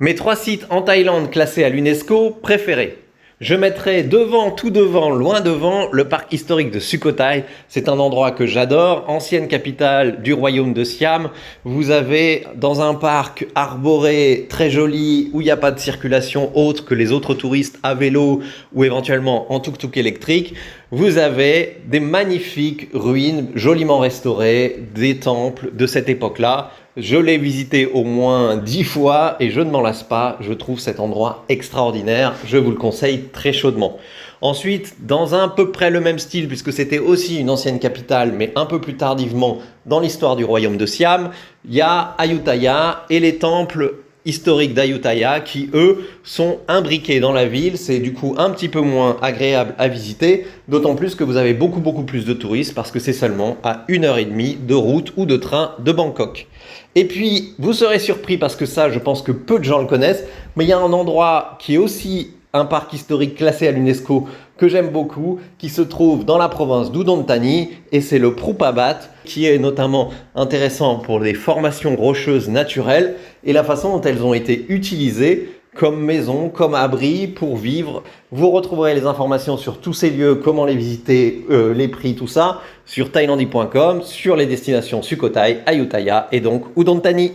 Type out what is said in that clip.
Mes 3 sites en Thaïlande classés à l'UNESCO préférés. Je mettrai tout devant, loin devant, le parc historique de Sukhothai. C'est un endroit que j'adore, ancienne capitale du royaume de Siam. Vous avez dans un parc arboré très joli où il n'y a pas de circulation autre que les autres touristes à vélo ou éventuellement en tuk-tuk électrique. Vous avez des magnifiques ruines joliment restaurées, des temples de cette époque-là. Je l'ai visité au moins 10 fois et je ne m'en lasse pas. Je trouve cet endroit extraordinaire. Je vous le conseille très chaudement. Ensuite, dans un peu près le même style, puisque c'était aussi une ancienne capitale, mais un peu plus tardivement dans l'histoire du royaume de Siam, il y a Ayutthaya et les temples historiques d'Ayutthaya qui, eux, sont imbriqués dans la ville. C'est du coup un petit peu moins agréable à visiter, d'autant plus que vous avez beaucoup plus de touristes parce que c'est seulement à 1h30 de route ou de train de Bangkok. Et puis, vous serez surpris parce que ça, je pense que peu de gens le connaissent, mais il y a un endroit qui est aussi un parc historique classé à l'UNESCO que j'aime beaucoup, qui se trouve dans la province d'Udon Thani, et c'est le Prupabat, qui est notamment intéressant pour les formations rocheuses naturelles et la façon dont elles ont été utilisées comme maison, comme abri pour vivre. Vous retrouverez les informations sur tous ces lieux, comment les visiter, les prix, tout ça, sur thailandie.com, sur les destinations Sukhothai, Ayutthaya et donc Udon Thani.